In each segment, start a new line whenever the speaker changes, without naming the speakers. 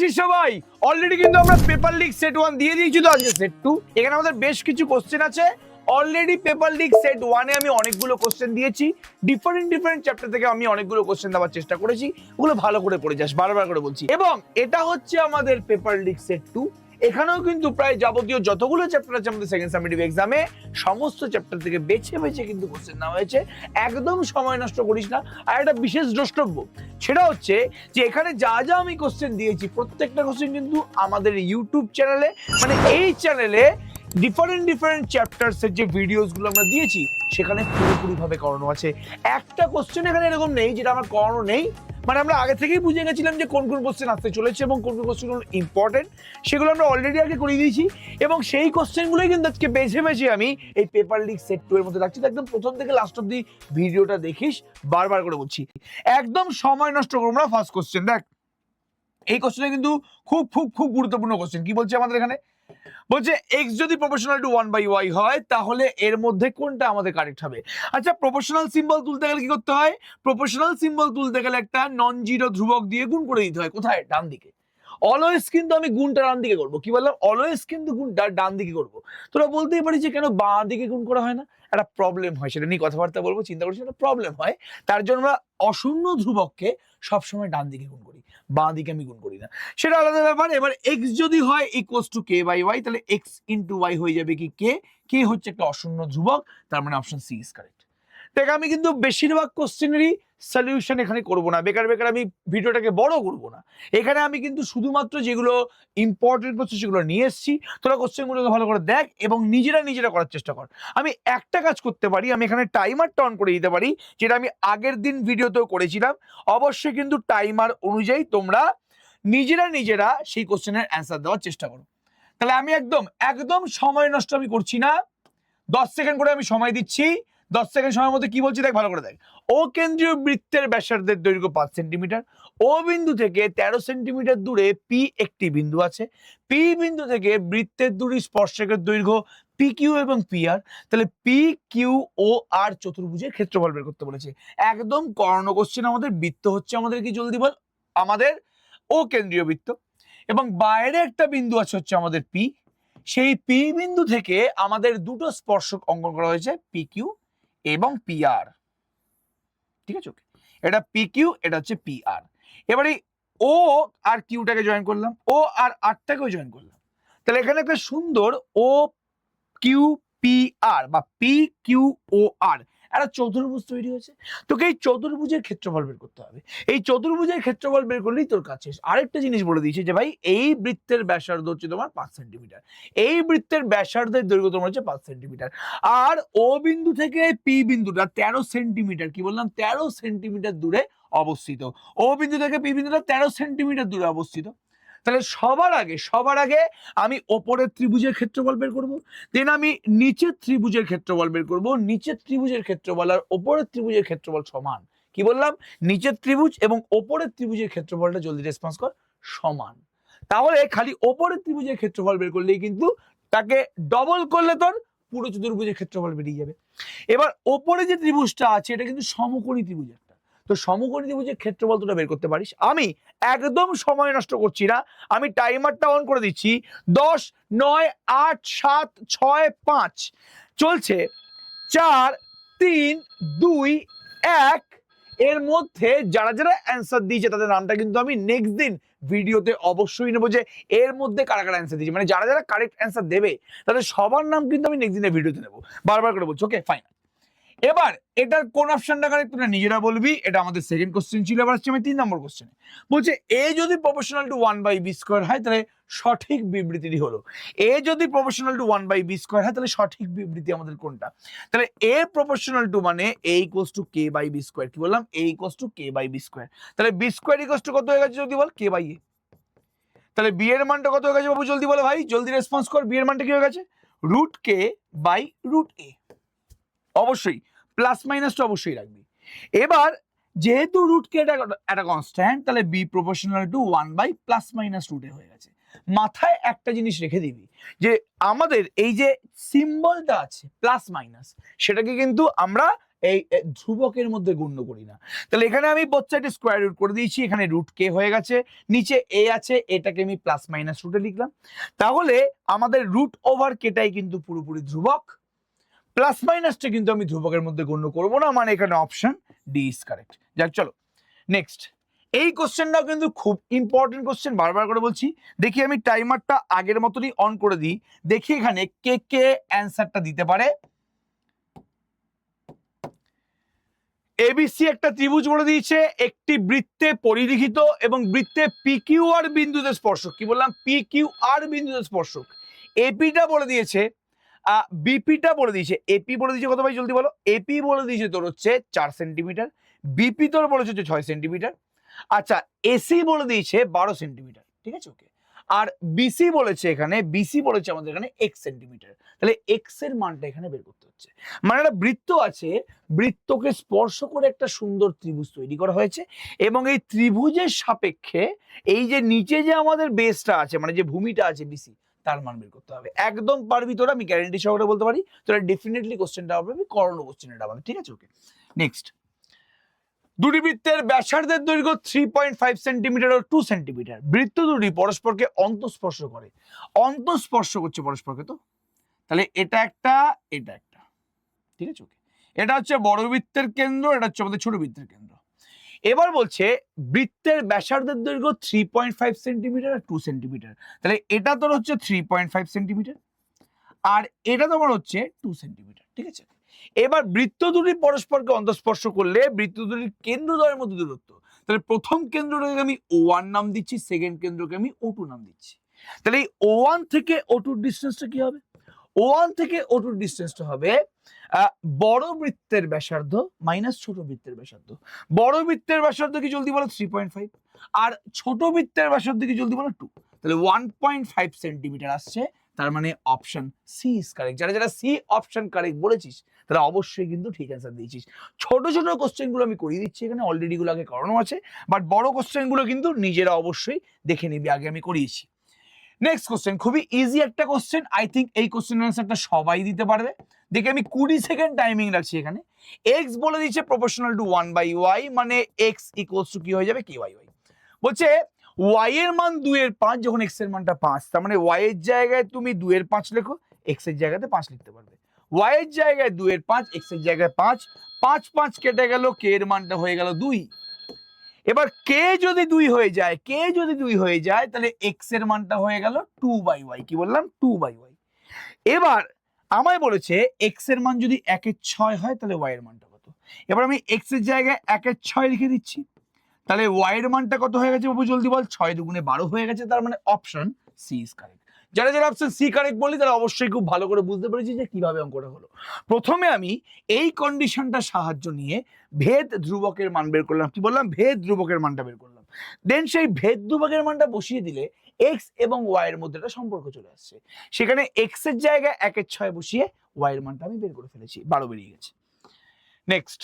আছিস সবাই? অলরেডি কিন্তু আমরা পেপার লিক সেট 1 দিয়ে দিয়েছি, তো আজকে সেট 2। এখানে আমাদের বেশ কিছু কোশ্চেন আছে। অলরেডি পেপার লিক সেট 1 এ আমি অনেকগুলো কোশ্চেন দিয়েছি, ডিফারেন্ট চ্যাপ্টার থেকে আমি অনেকগুলো কোশ্চেন দেওয়ার চেষ্টা করেছি। ওগুলো ভালো করে পড়ে যাস, বারবার করে বলছি। এবং এটা হচ্ছে আমাদের পেপার লিক সেট 2। এখানেও কিন্তু প্রায় যাবতীয় যতগুলো চ্যাপ্টার আছে আমাদের সেকেন্ড সামেটিভ এক্সামে, সমস্ত চ্যাপ্টার থেকে বেছে বেছে কিন্তু কোশ্চেন নেওয়া হয়েছে। একদম সময় নষ্ট করিস না। আর একটা বিশেষ দ্রষ্টব্য সেটা হচ্ছে যে এখানে যা যা আমি কোশ্চেন দিয়েছি, প্রত্যেকটা কোশ্চেন কিন্তু আমাদের ইউটিউব চ্যানেলে, মানে এই চ্যানেলে ডিফারেন্ট চ্যাপ্টার্স এর যে ভিডিওস গুলো আমরা দিয়েছি সেখানে পুরোপুরি ভাবে করানো আছে। একটা কোশ্চেন এখানে এরকম নেই যেটা আমার করানো নেই। মানে আমরা আগে থেকেই বুঝে গেছিলাম যে কোন কোন কোশ্চেন আসতে চলেছে এবং কোন কোন কোশ্চেনগুলো ইম্পর্টেন্ট, সেগুলো আমরা অলরেডি আগে করে দিয়েছি। এবং সেই কোশ্চেনগুলোই কিন্তু আজকে বেছে বেছে আমি এই পেপার লিক সেট 2 এর মধ্যে রাখছি। একদম প্রথম থেকে লাস্ট অব্দি ভিডিওটা দেখিস, বারবার করে বলছি, একদম সময় নষ্ট করবো না। ফার্স্ট কোশ্চেন দেখ, এই কোশ্চেনটা কিন্তু খুব খুব খুব গুরুত্বপূর্ণ কোশ্চেন। কি বলছে আমাদের এখানে? বলছে এক্স যদি প্রপোর্শনাল টু 1/y হয় তাহলে এর মধ্যে কোনটা আমাদের কারেক্ট হবে। আচ্ছা, প্রপোর্শনাল সিম্বল তুলতে গেলে কি করতে হয়? প্রপোর্শনাল সিম্বল তুলতে গেলে একটা নন জিরো ধ্রুবক দিয়ে গুণ করে দিতে হয়। কোথায়? ডান দিকে। অলওয়েজ কিন্তু আমি গুণটা ডান দিকে করবো। কি বললাম? অলওয়েজ কিন্তু গুণটা ডান দিকে করবো। তোরা বলতেই পারিস যে কেন বাঁ দিকে গুণ করা হয় না? একটা প্রবলেম হয়, সেটা নিয়ে কথাবার্তা বলবো, চিন্তা করছি, একটা প্রবলেম হয়। তার জন্য আমরা অশূন্য ধ্রুবককে সবসময় ডান দিকে গুণ করি, বাঁ দিকে আমি গুণ করি না। সেটা আলাদা ব্যাপার। এবার এক্স যদি হয় equals to k by y, তাহলে এক্স ইন্টু ওয়াই হয়ে যাবে কি কে। কে হচ্ছে একটা অশূন্য ধ্রুবক, তার মানে অপশন সি ইজ কারেক্ট। দেখ, আমি কিন্তু বেশিরভাগ কোশ্চেনেরই সলিউশন এখানে করব না, বেকার বেকার আমি ভিডিওটাকে বড় করব না। এখানে আমি কিন্তু শুধুমাত্র যেগুলো ইম্পর্টেন্ট কোশ্চেন সেগুলো নিয়ে এসেছি। তোরা কোশ্চেনগুলোকে ভালো করে দেখ এবং নিজেরা করার চেষ্টা কর। আমি একটা কাজ করতে পারি, আমি এখানে টাইমারটা অন করে দিতে পারি, যেটা আমি আগের দিন ভিডিওতেও করেছিলাম। অবশ্যই কিন্তু টাইমার অনুযায়ী তোমরা নিজেরা সেই কোশ্চেনের অ্যান্সার দেওয়ার চেষ্টা করো। তাহলে আমি একদম সময় নষ্ট আমি করছি না। 10 সেকেন্ড করে আমি সময় দিচ্ছি। 10 সেকেন্ড সময়ের মধ্যে কি বলছি দেখ, ভালো করে দেখ। ও কেন্দ্রীয় বৃত্তের ব্যাসার্ধের দৈর্ঘ্য 5 সেন্টিমিটার। ও বিন্দু থেকে 13 সেন্টিমিটার দূরে পি একটি বিন্দু আছে। পি বিন্দু থেকে বৃত্তের দুটি স্পর্শকের দৈর্ঘ্য পি কিউ এবং পি আর। তাহলে পি কিউ ও আর চতুর্ভুজের ক্ষেত্রফল বের করতে বলেছে। একদম কর্ণ কোশ্চেন। আমাদের বৃত্ত হচ্ছে আমাদের কি, জলদি বল, আমাদের ও কেন্দ্রীয় বৃত্ত। এবং বাইরে একটা বিন্দু আছে হচ্ছে আমাদের পি। সেই পি বিন্দু থেকে আমাদের দুটো স্পর্শক অঙ্কন করা হয়েছে, পি কিউ এবং পি আর। ঠিক আছে, ওকে। এটা পি কিউ, এটা হচ্ছে পি আর। এবারে ও আর কিউটাকে জয়েন করলাম, ও আর আরটাকেও জয়েন করলাম। তাহলে এখানে একটা সুন্দর ও কিউ পি আর বা পি কিউ ও আর একটা চতুর্ভুজ তৈরি হয়েছে। তোকে এই চতুর্ভুজের ক্ষেত্রফল বের করতে হবে। এই চতুর্ভুজের ক্ষেত্রফল বের করলেই তোর কাছে আরেকটা জিনিস বলে দিয়েছে যে ভাই, এই বৃত্তের ব্যাসার্ধ হচ্ছে তোমার 5 সেন্টিমিটার। এই বৃত্তের ব্যাসার্ধের দৈর্ঘ্য তোমার হচ্ছে 5 সেন্টিমিটার। আর ও বিন্দু থেকে পি বিন্দুটা 13 সেন্টিমিটার, কি বললাম, 13 সেন্টিমিটার দূরে অবস্থিত। ও বিন্দু থেকে পি বিন্দুটা 13 সেন্টিমিটার দূরে অবস্থিত। তাহলে সবার আগে আমি ওপরের ত্রিভুজের ক্ষেত্রফল বের করব, দেন আমি নিচের ত্রিভুজের ক্ষেত্রফল বের করব। নিচের ত্রিভুজের ক্ষেত্রফল আর ওপরের ত্রিভুজের ক্ষেত্রফল সমান। কি বললাম? নিচের ত্রিভুজ এবং ওপরের ত্রিভুজের ক্ষেত্রফলটা জলদি রেসপন্স কর, সমান। তাহলে খালি ওপরের ত্রিভুজের ক্ষেত্রফল বের করলেই কিন্তু তাকে ডবল করলে তোর পুরো চতুর্ভুজের ক্ষেত্রফল বেরিয়ে যাবে। এবার ওপরে যে ত্রিভুজটা আছে এটা কিন্তু সমকোণী ত্রিভুজ একটা। তো সমকোণী ত্রিভুজের ক্ষেত্রফল তোটা বের করতে পারিস। আমি একদম সময় নষ্ট করছি না, আমি টাইমারটা অন করে দিচ্ছি। 10, 9, 8, 7, 6, 5 চলছে। 4, 3, 2, 1। এর মধ্যে যারা অ্যান্সার দিয়েছে তাদের নামটা কিন্তু আমি নেক্সট দিন ভিডিওতে অবশ্যই নেবো, যে এর মধ্যে কারা অ্যান্সার দিয়েছে, মানে যারা কারেক্ট অ্যান্সার দেবে তাদের সবার নাম কিন্তু আমি নেক্সট দিনের ভিডিওতে নেবো, বারবার করে বলছি। ওকে, ফাইন। এবার এটার কোন অপশনটা কারেক্ট তোমরা নিজেরা বলবি। এটা আমাদের সেকেন্ড কোশ্চেন ছিল। এবার আসছে আমি 3 নম্বর কোশ্চেনে। বলছে এ যদি প্রপোর্শনাল টু 1/b² হয় তাহলে সঠিক বিবৃতিটি হলো। এ যদি প্রপোর্শনাল টু 1/b² হয় তাহলে সঠিক বিবৃতি আমাদের কোনটা? তাহলে এ প্রপোর্শনাল টু মানে a ইকুয়ালস টু k/b²। কি বললাম? a equals two k/b²। তাহলে b² ইকুয়ালস টু কত হয়ে গেছে জলদি বল? k/a। তাহলে b এর মানটা কত হয়ে গেছে বাবু? জলদি বলো ভাই, জলদি রেসপন্স কর। b এর মানটা কি হয়ে গেছে? √k/√a। অবশ্যই প্লাস মাইনাসটা অবশ্যই রাখবি। এবার যেহেতু √k একটা কনস্ট্যান্ট, তাহলে b প্রপোর্শনাল টু 1/± হয়ে গেছে। মাথায় একটা জিনিস রেখে দিবি যে আমাদের এই যে সিম্বলটা আছে প্লাস মাইনাস, সেটাকে কিন্তু আমরা এই ধ্রুবকের মধ্যে গণ্য করি না। তাহলে এখানে আমি বোথ সাইডে স্কোয়ার রুট করে দিয়েছি, এখানে রুট কে হয়ে গেছে, নিচে এ আছে, এটাকে আমি প্লাস মাইনাস রুটে লিখলাম। তাহলে আমাদের রুট ওভার কেটাই কিন্তু পুরোপুরি ধ্রুবক, প্লাস মাইনাসটা কিন্তু আমি ধ্রুবকের মধ্যে গণ্য করবো না, মানে এখানে অপশন ডি ইজ কারেক্ট। যাক চলো নেক্সট, এই কোশ্চেনটাও কিন্তু খুব ইম্পর্টেন্ট কোশ্চেন, বারবার করে বলছি। দেখি আমি টাইমারটা আগের মতনই অন করে দিই, দেখি এখানে কে কে অ্যান্সারটা দিতে পারে। এবিসি একটা ত্রিভুজ বলে দিয়েছে, একটি বৃত্তে পরিলিখিত এবং বৃত্তে পিকিউ আর বিন্দুতে স্পর্শক, কি বললাম, পিকিউ আর বিন্দুতে স্পর্শক। এপিটা বলে দিয়েছে, বিপিটা বলে দিয়েছে, এপি বলে দিয়েছে কত ভাই জলদি বলো, এপি বলে দিয়েছে তোর হচ্ছে 4 সেন্টিমিটার, বিপি তোর বলেছে হচ্ছে 6 সেন্টিমিটার, আচ্ছা এসি বলে দিয়েছে 12 সেন্টিমিটার, ঠিক আছে ওকে। আর বিসি বলেছে এখানে, বিসি বলেছে আমাদের এখানে x সেন্টিমিটার। তাহলে x এর মানটা এখানে বের করতে হচ্ছে, মানে একটা বৃত্ত আছে, বৃত্তকে স্পর্শ করে একটা সুন্দর ত্রিভুজ তৈরি করা হয়েছে, এবং এই ত্রিভুজের সাপেক্ষে এই যে নিচে যে আমাদের বেসটা আছে, মানে যে ভূমিটা আছে বিসি, তার মান বের করতে হবে। একদম পারবি তোরা, আমি গ্যারান্টি সহকারে বলতে পারি তোরা ডেফিনেটলি কোশ্চেনটা হবে, করোনা কোশ্চেন এটা হবে, ঠিক আছে ওকে। নেক্সট, দুটি বৃত্তের ব্যাসার্ধের দৈর্ঘ্য 3.5 সেন্টিমিটার ও 2 সেন্টিমিটার, বৃত্ত দুটি পরস্পরকে অন্তঃস্পর্শ করে, অন্তঃস্পর্শ করছে পরস্পরকে, তো তাহলে এটা একটা, এটা একটা, ঠিক আছে ওকে। এটা হচ্ছে বড় বৃত্তের কেন্দ্র, এটা হচ্ছে আমাদের ছোট বৃত্তের কেন্দ্র। এবার বলছে বৃত্তের ব্যাসার্ধের দৈর্ঘ্য 3.5 সেন্টিমিটার আর 2 সেন্টিমিটার, তাহলে এটা তোর হচ্ছে 3.5 সেন্টিমিটার আর এটা তোমার হচ্ছে 2 সেন্টিমিটার, ঠিক আছে। এবার বৃত্ত দুটি পরস্পরকে অন্তঃস্পর্শ করলে বৃত্ত দুটির কেন্দ্রদ্বয়ের মধ্যে দূরত্ব, তাহলে প্রথম কেন্দ্রটাকে আমি O1 নাম দিচ্ছি, সেকেন্ড কেন্দ্রকে আমি O2 নাম দিচ্ছি। তাহলে এই O1 থেকে O2 ডিসটেন্সটা কি হবে, O1 থেকে O2 ডিসটেন্সটা হবে বড় বৃত্তের ব্যাসার্ধ মাইনাস ছোট বৃত্তের ব্যাসার্ধ। বড় বৃত্তের ব্যাসার্ধ কি জলদি বলো 3.5, আর ছোট বৃত্তের ব্যাসার্ধ কি জলদি বলো 2, তাহলে 1.5 সেন্টিমিটার আসছে, তার মানে অপশন সি ইজ কারেক্ট। যারা যারা সি অপশন কারেক্ট বলেছিস তারা অবশ্যই কিন্তু ঠিক অ্যান্সার দিয়েছিস। ছোট ছোট কোশ্চেনগুলো আমি করিয়ে দিচ্ছি এখানে, অলরেডি গুলো আগে করানো আছে, বাট বড় কোশ্চেনগুলো কিন্তু নিজেরা অবশ্যই দেখে নিবি, আগে আমি করিয়েছি। নেক্সট কোশ্চেন, খুবই ইজি একটা কোশ্চেন, আই থিঙ্ক এই কোশ্চেনের অ্যান্সারটা সবাই দিতে পারবে। দেখে আমি 20 সেকেন্ড টাইমিং রাখছি এখানে। এক্স বলে দিচ্ছে প্রপোর্শনাল টু 1/y, মানে এক্স ইকুয়ালস টু কি হয়ে যাবে, ky y। বলছে y এর মান 2 এর 5, যখন x এর মানটা 5, তার মানে y এর জায়গায় তুমি 2 এর 5 লেখো, x এর জায়গাতে 5 লিখতে পারবে। y এর জায়গায় 2 এর 5, x এর জায়গায় 5, 5 5 কেটে গেল, k এর মানটা হয়ে গেল 2। এবার k যদি 2 হয়ে যায়, k যদি 2 হয়ে যায়, তাহলে x এর মানটা হয়ে গেল 2/y, কি বললাম 2/y। এবার আমায় বলেছে x এর মান যদি 1/6 হয় তাহলে y এর মানটা কত। এবার আমি x এর জায়গায় 1/6 লিখে দিচ্ছি, তাহলে y এর মানটা কত হয়ে গেছে বাবু জলদি বল, 6 দুগুণে 12 হয়ে গেছে, তার মানে অপশন সি ইজ কারেক্ট। যারা যারা অপশন সি কারেক্ট বললি তারা অবশ্যই খুব ভালো করে বুঝতে পেরেছি যে কিভাবে অঙ্কটা হলো। প্রথমে আমি এই কন্ডিশনটা সাহায্য নিয়ে ভেদ ধ্রুবকের মান বের করলাম, কি বললাম, ভেদ ধ্রুবকের মানটা বের করলাম। দেন সেই ভেদ ধ্রুবকের মানটা বসিয়ে দিলে x এবং y এর মধ্যে একটা সম্পর্ক চলে আসছে, সেখানে x এর জায়গায় 1/6 বসিয়ে y এর মানটা আমি বের করে ফেলেছি, 12 বেরিয়ে গেছে। নেক্সট,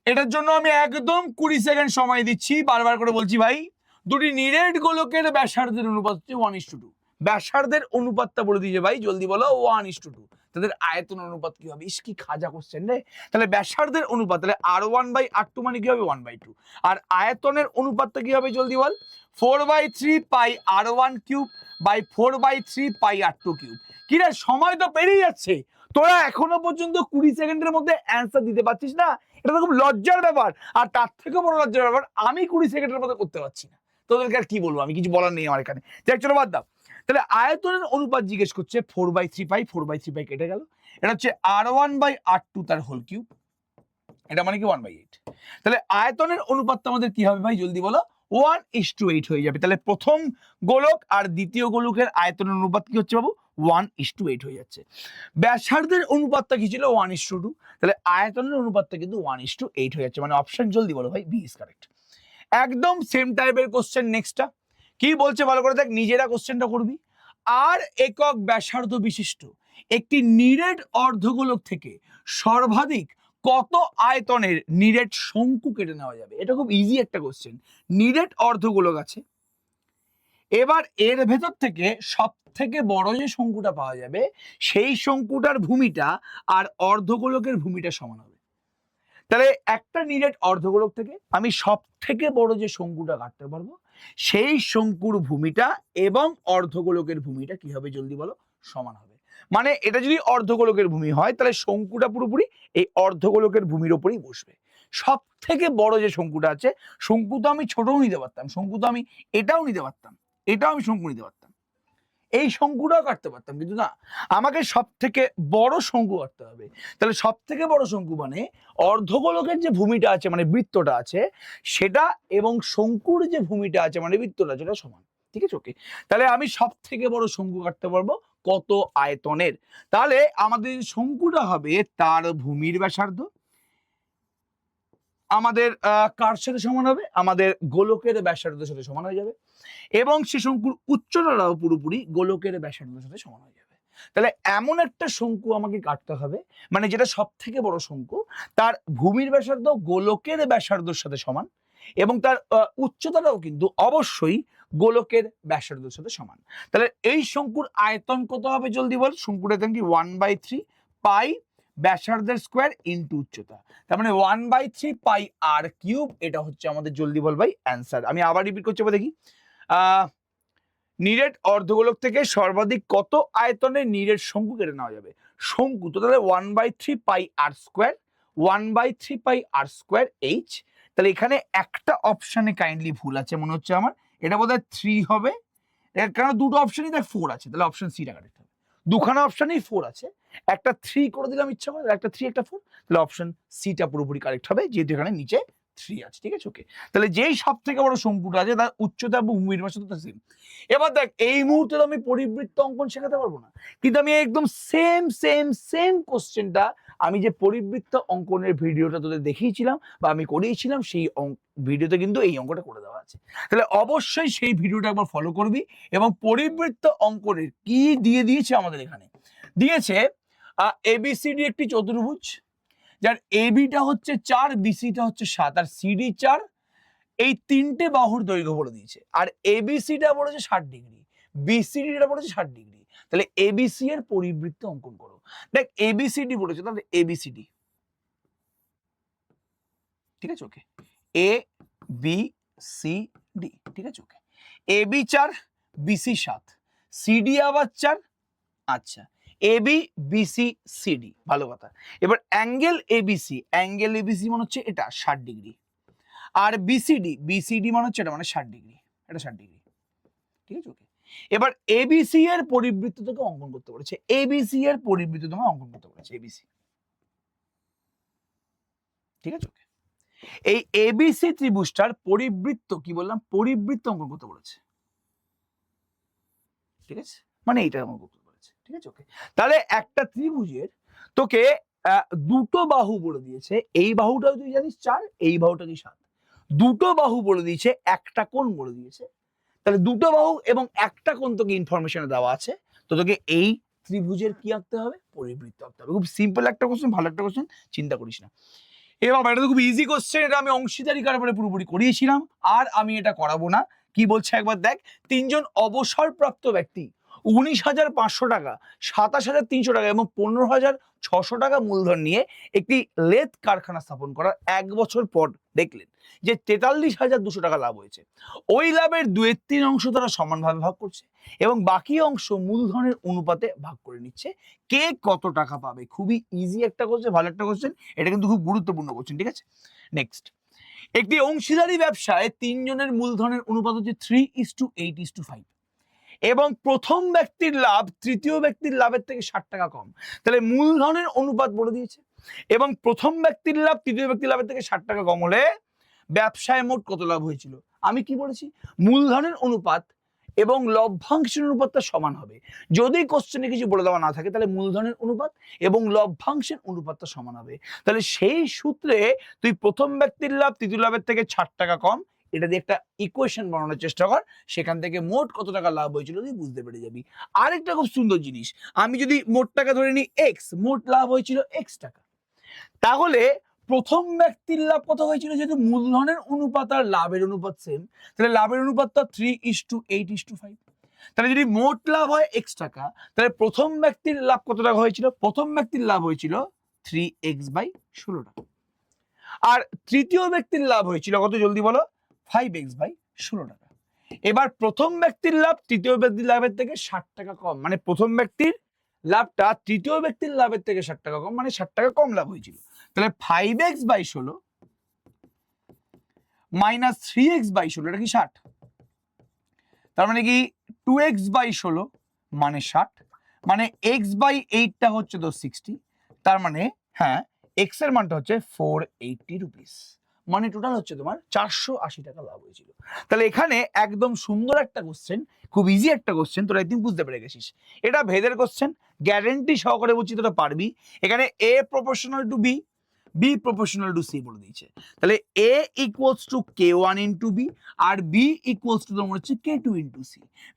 এটার জন্য আমি একদম 20 সেকেন্ড সময় দিচ্ছি, বারবার করে বলছি ভাই, দুটি নিরেট গোলকের ব্যাসার্ধের অনুপাত হচ্ছে 1:2। ব্যাসার্ধের অনুপাতটা বলে দিয়েছে ভাই, জলদি বলো 1:2। তাদের আয়তন অনুপাত কি হবে, ইস কি খাজা কোশ্চেন রে। তাহলে ব্যাসার্ধের অনুপাত, তাহলে r1/r2 মানে কি হবে 1/2, আর আয়তনের অনুপাতটা কি হবে জলদি বল, 4/3 pi r1 cube by 4/3 pi r2 cube. কি রে, সময় তো পেরিয়ে যাচ্ছে, তোরা এখনো পর্যন্ত 20 সেকেন্ডের মধ্যে অ্যান্সার দিতে পারছিস না, এটা তো খুব লজ্জার ব্যাপার। আর তার থেকে বড় লজ্জার ব্যাপার, আমি 20 সেকেন্ডের মধ্যে করতে পারছি না, তোদেরকে আর কি বলবো, আমি কিছু বলার নেই আমার এখানে। যাক চলো বাদ দাও। তাহলে আয়তনের অনুপাত জিজ্ঞেস করছে, 4/3 পাই, 4/3 পাই কেটে গেল, এটা হচ্ছে r1/r2 তার হোল কিউব, এটা মানে কি 1/8। তাহলে আয়তনের অনুপাতটা আমাদের কি হবে ভাই জলদি বলো, 1:8 হয়ে যাবে। তাহলে প্রথম গোলক আর দ্বিতীয় গোলকের আয়তনের অনুপাত কি হচ্ছে বাবু, 1:8 হয়ে যাচ্ছে। ব্যাসার্ধের অনুপাতটা কি ছিল 1:2, তাহলে আয়তনের অনুপাতটা কিন্তু 1:8 হয়ে যাচ্ছে, মানে অপশন জলদি বলো ভাই বি ইজ কারেক্ট। একদম সেম টাইপের কোশ্চেন নেক্সটটা কি বলছে ভালো করে দেখ, নিজেরা কোশ্চেনটা করবি। আর একক ব্যাসার্ধ বিশিষ্ট একটি নিরেট অর্ধগোলক থেকে সর্বাধিক কত আয়তনের নিরেট শঙ্কু কেটে নেওয়া যাবে, এটা খুব ইজি একটা কোশ্চেন। নিরেট অর্ধগোলক আছে, এবার এর ভেতর থেকে সব থেকে বড় যে শঙ্কুটা পাওয়া যাবে সেই শঙ্কুটার ভূমিটা আর অর্ধগোলকের ভূমিটা সমান হবে। তাহলে একটা নিরেট অর্ধগোলক থেকে আমি সব থেকে বড় যে শঙ্কুটা কাটতে পারবো সেই শঙ্কুর ভূমিটা এবং অর্ধগোলকের ভূমিটা কি হবে জলদি বলো, সমান হবে। মানে এটা যদি অর্ধগোলকের ভূমি হয় তাহলে শঙ্কুটা পুরোপুরি এই অর্ধগোলকের ভূমির ওপরেই বসবে। সব থেকে বড় যে শঙ্কুটা আছে, শঙ্কু তো আমি ছোটও নিতে পারতাম, শঙ্কু তো আমি এটাও নিতে পারতাম, এটাও আমি শঙ্কু নিতে পারতাম, এই শঙ্কুটাও কাটতে পারতাম, কিন্তু না, আমাকে সব থেকে বড় শঙ্কু কাটতে হবে। তাহলে সব থেকে বড় শঙ্কু মানে অর্ধগোলকের যে ভূমিটা আছে মানে বৃত্তটা আছে সেটা এবং শঙ্কুর যে ভূমিটা আছে মানে বৃত্তটা যেটা সমান। ঠিক আছে, ওকে। তাহলে আমি সব থেকে বড় শঙ্কু কাটতে পারবো কত আয়তনের, তাহলে আমাদের শঙ্কুটা হবে তার ভূমির ব্যাসার্ধ আমাদের কার সাথে সমান হবে, আমাদের গোলকের ব্যাসার্ধের সাথে সমান হয়ে যাবে, এবং সে শঙ্কুর উচ্চতাটাও পুরোপুরি গোলকের ব্যাসার্ধের সাথে সমান হয়ে যাবে। তাহলে এমন একটা শঙ্কু আমাকে কাটতে হবে মানে যেটা সব থেকে বড় শঙ্কু, তার ভূমির ব্যাসার্ধ গোলকের ব্যাসার্ধের সাথে সমান এবং তার উচ্চতাটাও কিন্তু অবশ্যই গোলকের ব্যাসার্ধের সাথে সমান। তাহলে এই শঙ্কুর আয়তন কত হবে জলদি বল, শঙ্কুর আয়তন কি 1/3 পাই ব্যাসার্ধের স্কোয়ার ইন্টু উচ্চতা, তার মানে 1/3 পাই আর কিউব। এটা হচ্ছে আমাদের জলদি বল ভাই অ্যান্সার। আমি আবার রিপিট করছি, দেখি নিরেট অর্ধগোলক থেকে সর্বাধিক কত আয়তনের নিরেট শঙ্কু কেটে নেওয়া যাবে। শঙ্কু তো তাহলে 1/3 পাই আর স্কোয়ার, 1/3 পাই আর স্কোয়ার এইচ। তাহলে এখানে একটা অপশানে কাইন্ডলি ভুল আছে মনে হচ্ছে আমার, এটা বোধহয় 3 হবে, কারণ দুটো অপশনই দেখ 4 আছে, তাহলে অপশন সিটা কারেক্ট হবে। দুখানা অপশনেই 4 আছে, একটা 3 করে দিলাম ইচ্ছা করে, একটা 3 একটা 4, তাহলে অপশন সিটা পুরোপুরি কারেক্ট হবে যেহেতু এখানে নিচে 3 আছে। ঠিক আছে, ওকে। তাহলে যেই সব থেকে বড় শঙ্কুটা আছে তার উচ্চতা এবং ভূমির ব্যাসার্ধ সেম। এবার দেখ এই মুহূর্তে তো আমি পরিবৃত্ত অঙ্কন শেখাতে পারবো না, কিন্তু আমি একদম সেম সেম সেম কোশ্চেনটা আমি যে পরিবৃত্ত অঙ্কনের ভিডিওটা তোদের দেখিয়েছিলাম বা আমি করিয়েছিলাম সেই ভিডিওতে কিন্তু এই অঙ্কটা করে দেওয়া আছে। তাহলে অবশ্যই সেই ভিডিওটা একবার ফলো করবি। এবং পরিবৃত্ত অঙ্কনের কি দিয়ে দিয়েছে আমাদের এখানে, দিয়েছে এবিসিডি একটি চতুর্ভুজ যার এবিটা হচ্ছে 4, বিসিটা হচ্ছে 7 আর সিডি 4, এই তিনটে বাহুর দৈর্ঘ্য বলে দিয়েছে। আর এবিসিটা বলেছে 60 ডিগ্রি, বিসিডিটা বলেছে 60 ডিগ্রি। তাহলে এবিসি এর পরিবৃত্ত অঙ্কন করো। দেখ এবিসিডি বলেছে, তাহলে এবিসিডি, ঠিক আছে, ওকে, এ বি সি ডি, ঠিক আছে, ওকে। এবি 4, বিসি 7, সিডি আবার 4, আচ্ছা, এবি বিসি সিডি, ভালো কথা। এবার অ্যাঙ্গেল এবিসি, অ্যাঙ্গেল এবিসি মানে হচ্ছে এটা 60 ডিগ্রি, আর বিসিডি, বিসিডি মানে হচ্ছে এটা মানে 60 ডিগ্রি, এটা 60 ডিগ্রি, ঠিক আছে, ওকে। এবার এবিসি এর পরিবৃত্ত থেকে অঙ্কন করতে বলেছে, এবিসি এর পরিবৃত্ত থেকে অঙ্কন করতে বলেছে এবিসি, ঠিক আছে, ওকে। এই এবিসি ত্রিভুজটার পরিবৃত্ত কি বললাম, পরিবৃত্ত অঙ্কন করতে বলেছে, ঠিক আছে, মানে এইটা অঙ্কন করতে বলেছে, ঠিক আছে, ওকে। তাহলে একটা ত্রিভুজের তোকে দুটো বাহু বলে দিয়েছে, এই বাহুটাও তুই জানিস 4, এই বাহুটা কি 7, দুটো বাহু বলে দিয়েছে, একটা কোণ বলে দিয়েছে। তাহলে দুটো বাহু এবং একটা কোণ তোকে ইনফরমেশনে দেওয়া আছে, তো তোকে এই ত্রিভুজের কি আঁকতে হবে, পরিবৃত্ত আঁকতে হবে। খুব সিম্পল একটা কোশ্চেন, ভালো একটা কোশ্চেন, চিন্তা করিস না। এবার এটা তো খুব ইজি কোশ্চেন, এটা আমি অংশীদারি কারবারে পুরোপুরি করিয়েছিলাম আর আমি এটা করাবো না। কি বলছে একবার দেখ, তিনজন অবসরপ্রাপ্ত ব্যক্তি 19,500 টাকা, 27,300 টাকা এবং 15,600 টাকা মূলধন নিয়ে একটি লেদ কারখানা স্থাপন করার 1 বছর পর দেখলেন যে 43,200 টাকা লাভ হয়েছে। ওই লাভের 2/3 অংশ তারা সমানভাবে ভাগ করছে এবং বাকি অংশ মূলধনের অনুপাতে ভাগ করে নিচ্ছে। কে কত টাকা পাবে? খুবই ইজি একটা কোশ্চেন, ভালো একটা কোশ্চেন, এটা কিন্তু খুব গুরুত্বপূর্ণ কোশ্চেন, ঠিক আছে। নেক্সট, একটি অংশীদারি ব্যবসায় 3 জনের মূলধনের অনুপাত হচ্ছে 3:8:5 এবং প্রথম ব্যক্তির লাভ তৃতীয় ব্যক্তির লাভের থেকে 60 টাকা কম। তাহলে মূলধনের অনুপাত বলে দিয়েছে এবং প্রথম ব্যক্তির লাভ তৃতীয় ব্যক্তির লাভের থেকে 60 টাকা কম হলে ব্যবসায় মোট কত লাভ হয়েছিল। আমি কি বলেছি, মূলধনের অনুপাত এবং লভ্যাংশের অনুপাতটা সমান হবে। যদি কোশ্চেনে কিছু বলে দেওয়া না থাকে তাহলে মূলধনের অনুপাত এবং লভ্যাংশের অনুপাতটা সমান হবে। তাহলে সেই সূত্রে তুই প্রথম ব্যক্তির লাভ তৃতীয় লাভের থেকে 60 টাকা কম, এটা দিয়ে একটা ইকুয়েশন বানানোর চেষ্টা কর, সেখান থেকে মোট কত টাকা লাভ হয়েছিল তুই বুঝতে পেরে যাবি। আরেকটা খুব সুন্দর জিনিস, আমি যদি মোট টাকা ধরে নিই এক্স, মোট লাভ হয়েছিল এক্স টাকা, তাহলে প্রথম ব্যক্তির লাভ কত হয়েছিল, যেহেতু মূলধনের অনুপাত আর লাভের অনুপাত সেম, তাহলে লাভের অনুপাতটা 3:8:5। তাহলে যদি মোট লাভ হয় x টাকা, তাহলে প্রথম ব্যক্তির লাভ কত টাকা হয়েছিল, প্রথম ব্যক্তির লাভ হয়েছিল 3x/16 টাকা। আর তৃতীয় ব্যক্তির লাভ হয়েছিল কত, জলদি বলো, 5x/16 টাকা। এবার প্রথম ব্যক্তির লাভ তৃতীয় ব্যক্তির লাভের থেকে 60 টাকা কম, মানে প্রথম ব্যক্তির লাভটা তৃতীয় ব্যক্তির লাভের থেকে 60 টাকা কম, মানে 60 টাকা কম লাভ হয়েছিল। তাহলে 5x/16 মাইনাস 3x/16, এটা কি 60? তার মানে কি 2x/16 মানে 60, মানে x/8টা হচ্ছে তো 60, তার মানে হ্যাঁ x এর মানটা হচ্ছে 480 রুপিস, মানে টোটাল হচ্ছে তোমার 480 টাকা লাভ হয়েছিল। তাহলে এখানে একদম সুন্দর একটা কোশ্চেন, খুব ইজি একটা কোশ্চেন, তোরা একদিন বুঝতে পেরে গেছিস। এটা ভেদের কোশ্চেন, গ্যারেন্টি সহকারে বলছি তোরা পারবি। এখানে a proportional to b, b proportional to c বলে দিয়েছে। তাহলে a equals to k1 into b আর b ইকুয়ালস টু তোমার হচ্ছে k2 ইন্টু c।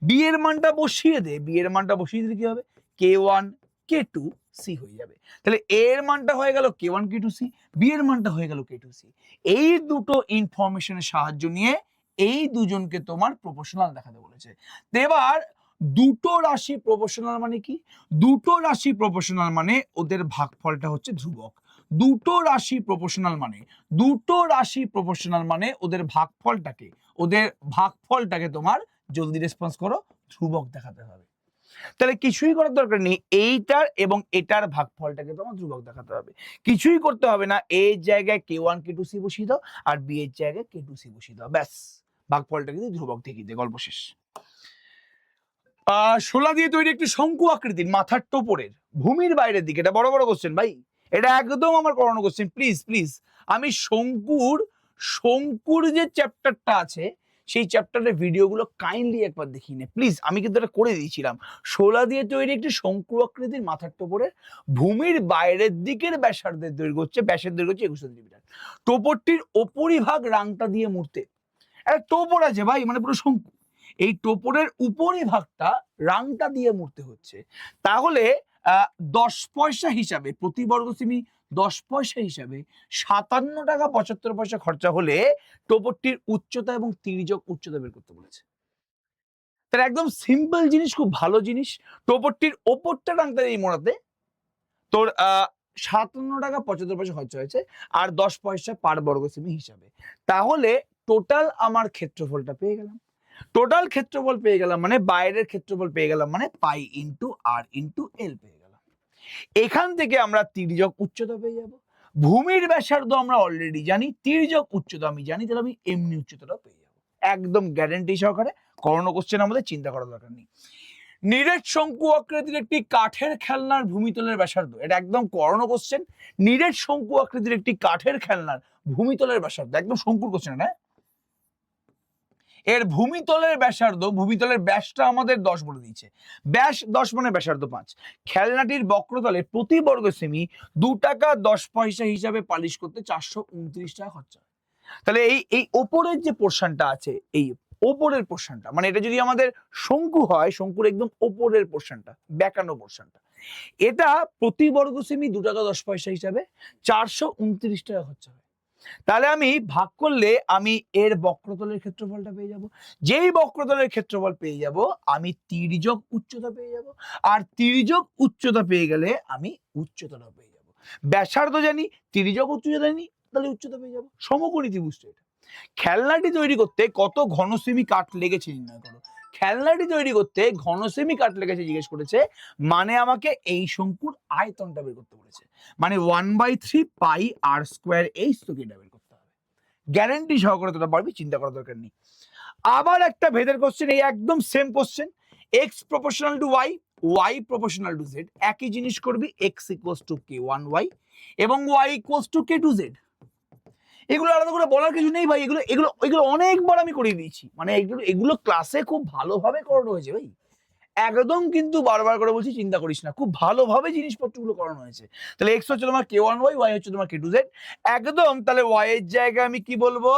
b এর মানটা বসিয়ে দে, b এর মানটা বসিয়ে দিলে কি হবে, k1 k2 c হয়ে যাবে। তাহলে a এর মানটা হয়ে গেল k1 k2 c, b এর মানটা হয়ে গেল k2 c। এই দুটো ইনফরমেশনের সাহায্য নিয়ে এই দুজনকে তোমার প্রপোর্শনাল দেখাতে বলেছে। এবার দুটো রাশি প্রপোর্শনাল মানে কি, দুটো রাশি প্রপোর্শনাল মানে ওদের ভাগফলটা হচ্ছে ধ্রুবক। দুটো রাশি প্রপোর্শনাল মানে, দুটো রাশি প্রপোর্শনাল মানে ওদের ভাগফলটাকে তোমার, জলদি রেসপন্স করো, ধ্রুবক দেখাতে হবে। তাহলে কিছুই করার দরকার নেই, এইটার এবং এটার ভাগফলটাকে তোমার ধ্রুবক দেখাতে হবে। কিছুই করতে হবে না, এ এর জায়গায় k1 k2 c বসিয়ে দাও আর b এর জায়গায় k2 c বসিয়ে দাও, ব্যাস ভাগফলটা কিন্তু ধ্রুবক দেখিয়ে দে, গল্প শেষ। শোলা দিয়ে তৈরি একটি শঙ্কু আকৃতির মাথার টোপরের ভূমির বাইরের দিকে, এটা বড় বড় কোশ্চেন ভাই, এটা একদম আমার করানো কোশ্চেন, প্লিজ প্লিজ। আমি শঙ্কুর যে চ্যাপ্টারটা আছে সেই চ্যাপ্টারের ভিডিওগুলো কাইন্ডলি একবার দেখিয়ে নে প্লিজ, আমি কিন্তু এটা করে দিয়েছিলাম। শোলা দিয়ে তৈরি একটি শঙ্কু আকৃতির মাথার টোপরের ভূমির বাইরের দিকের ব্যাসার্ধের দৈর্ঘ্য হচ্ছে 21 সেন্টিমিটার, টোপরটির ওপরিভাগ রাংটা দিয়ে মুড়তে, একটা টোপর আছে ভাই, মানে পুরো শঙ্কু, এই টোপরের উপরিভাগটা রাংটা দিয়ে মুড়তে হচ্ছে। তাহলে 10 পয়সা হিসাবে, প্রতি বর্গ সেমি 10 পয়সা হিসাবে 57 টাকা 75 পয়সা খরচা হলে টোপরটির উচ্চতা এবং তির্যক উচ্চতা বের করতে বলেছে। তাহলে একদম সিম্পল জিনিস, খুব ভালো জিনিস। টোপরটির ওপরটা রাংটা দিয়ে মোড়াতে তোর 57 টাকা 75 পয়সা খরচা হয়েছে আর 10 পয়সা পার বর্গ সেমি হিসাবে। তাহলে টোটাল আমার ক্ষেত্রফলটা পেয়ে গেলাম, টোটাল ক্ষেত্রফল পেয়ে গেলাম মানে বাইরের ক্ষেত্রফল পেয়ে গেলাম, মানে পাই ইন্টু আর ইন্টু এল পেয়ে গেলাম। এখান থেকে আমরা তির্যক উচ্চতা পেয়ে যাব, ভূমির ব্যাসার্ধ আমরা অলরেডি জানি, তির্যক উচ্চতা আমি জানি, তাহলে আমি এমনি উচ্চতাটা পেয়ে যাবো, একদম গ্যারান্টি সহকারে। করোনা কোশ্চেন আমাদের চিন্তা করার দরকার নেই। নিরেট শঙ্কু আকৃতির একটি কাঠের খেলনার ভূমিতলের ব্যাসার্ধ, এটা একদম করোনা কোশ্চেন। নিরেট শঙ্কু আকৃতির একটি কাঠের খেলনার ভূমিতলের ব্যাসার্ধ, একদম শঙ্কুর কোশ্চেন, হ্যাঁ। এর ভূমিতলের ব্যাসার্ধ, ভূমিতলের ব্যাসটা আমাদের 10 বলে দিয়েছে, ব্যাস 10 মানে ব্যাসার্ধ 5। খেলনাটির বক্রতলে প্রতি বর্গ সেমি 2 টাকা 10 পয়সা হিসাবে পালিশ করতে 429 টাকা খরচা। তাহলে এই ওপরের যে পোর্শনটা আছে, এই ওপরের পোর্শনটা, মানে এটা যদি আমাদের শঙ্কু হয়, শঙ্কুর একদম ওপরের পোর্শনটা, বেঁকানো পোর্শনটা, এটা প্রতি বর্গ সেমি 2 টাকা 10 পয়সা হিসাবে 429 টাকা খরচা হয়। তাহলে আমি ভাগ করলে আমি এর বক্রতলের ক্ষেত্রফলটা পেয়ে যাব, যেই বক্রতলের ক্ষেত্রফল পেয়ে যাব আমি তির্যক উচ্চতা পেয়ে যাব, আর তির্যক উচ্চতা পেয়ে গেলে আমি উচ্চতাটা পেয়ে যাব। ব্যাসার্ধ জানি, তির্যক উচ্চতা জানি, তাহলে উচ্চতা পেয়ে যাব। সমকোণী ত্রিভুজ এটা। খেলনাটি তৈরি করতে কত ঘন সেমি কাঠ লেগেছে নির্ণয় করো। খেলনাটি তৈরি করতে ঘন সেমি কাঠ লেগেছে জিজ্ঞেস করেছে, মানে আমাকে এই শঙ্কুর আয়তনটা বের করতে বলেছে, মানে 1/3 পাই আর স্কোয়ার এই স্তোকেটা বের করতে হবে। গ্যারান্টি সহকারে তোরা পারবি, চিন্তা করার দরকার নেই। আবার একটা ভেদের কোশ্চেন, এই একদম same question, x proportional to y, y proportional to z, একই জিনিস করবি, x ইকুয়ালস টু k1y এবং y ইকুয়ালস টু k2z। এগুলো আলাদা করে বলার কিছু নেই ভাই, এগুলো এগুলো এগুলো অনেকবার আমি করিয়ে দিয়েছি, মানে এগুলো ক্লাসে খুব ভালোভাবে করানো হয়েছে ভাই, একদম কিন্তু বারবার করে বলছি চিন্তা করিস না, খুব ভালোভাবে জিনিসপত্রগুলো করানো হয়েছে। তাহলে x হচ্ছে তোমার k1y, y হচ্ছে তোমার k2z, একদম। তাহলে y এর জায়গায় আমি কি বলবো,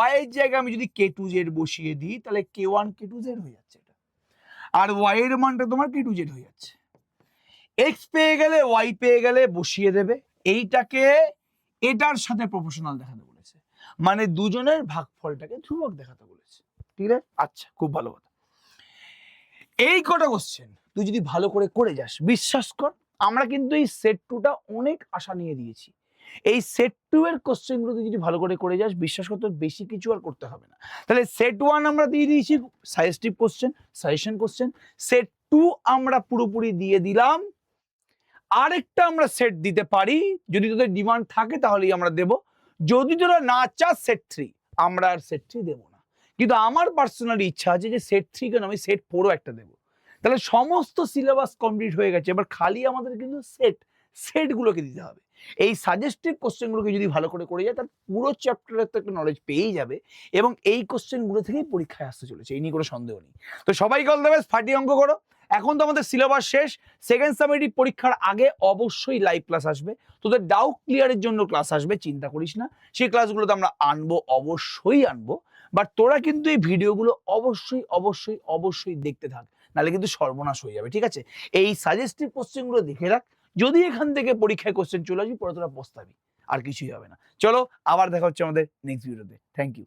y এর জায়গায় আমি যদি k2z বসিয়ে দিই তাহলে k1 k2z হয়ে যাচ্ছে এটা, আর y এর মানটা তোমার k2z হয়ে যাচ্ছে। x পেয়ে গেলে y পেয়ে গেলে বসিয়ে দেবে, এইটাকে এটার সাথে প্রপোর্শনাল দেখাতে বলেছে, মানে দুজনের ভাগফলটাকে ধ্রুবক দেখাতে বলেছে। ঠিক আছে, আচ্ছা খুব ভালো কথা। এই কটা কোশ্চেন তুই যদি ভালো করে করে যাস, বিশ্বাস কর আমরা কিন্তু এই সেট 2টা অনেক আশা নিয়ে দিয়েছি। এই সেট 2 এর কোশ্চেন গুলো তুই যদি ভালো করে করে যাস, বিশ্বাস কর তোর বেশি কিছু আর করতে হবে না। তাহলে সেট 1 আমরা দিয়ে দিয়েছি suggestive question, suggestion question. Set 2 আমরা পুরোপুরি দিয়ে দিলাম। আরেকটা আমরা সেট দিতে পারি, যদি তোদের ডিমান্ড থাকে তাহলেই আমরা দেব। যদি তোরা না চাস সেট 3, আমরা আর সেট 3 দেবো না। কিন্তু আমার পার্সোনালি ইচ্ছা আছে যে সেট 3 কেন আমি সেট 4ও একটা দেবো। তাহলে সমস্ত সিলেবাস কমপ্লিট হয়ে গেছে, এবার খালি আমাদের কিন্তু সেটগুলোকে দিতে হবে। এই সাজেস্টিভ কোশ্চেনগুলোকে যদি ভালো করে করে যায়, তার পুরো চ্যাপ্টারের তো একটা নলেজ পেয়েই যাবে, এবং এই কোশ্চেনগুলো থেকেই পরীক্ষায় আসতে চলেছে, এই নিয়ে কোনো সন্দেহ নেই। তো সবাইকে অল দ্য বেস্ট, ফাটিয়ে অঙ্ক করো। এখন তো আমাদের সিলেবাস শেষ, সেকেন্ড সামেটিভ পরীক্ষার আগে অবশ্যই লাইভ ক্লাস আসবে, তোদের ডাউট ক্লিয়ারের জন্য ক্লাস আসবে, চিন্তা করিস না। সেই ক্লাসগুলোতে আমরা আনবো, অবশ্যই আনবো। বাট তোরা কিন্তু এই ভিডিওগুলো অবশ্যই অবশ্যই অবশ্যই দেখতে থাক, নাহলে কিন্তু সর্বনাশ হয়ে যাবে। ঠিক আছে, এই সাজেস্টিভ কোশ্চেনগুলো দেখে রাখ, যদি এখান থেকে পরীক্ষায় কোশ্চেন চলে আসবি পরে তোরা পস্তাবি, আর কিছুই হবে না। চলো আবার দেখা হচ্ছে আমাদের নেক্সট ভিডিওতে। Thank you.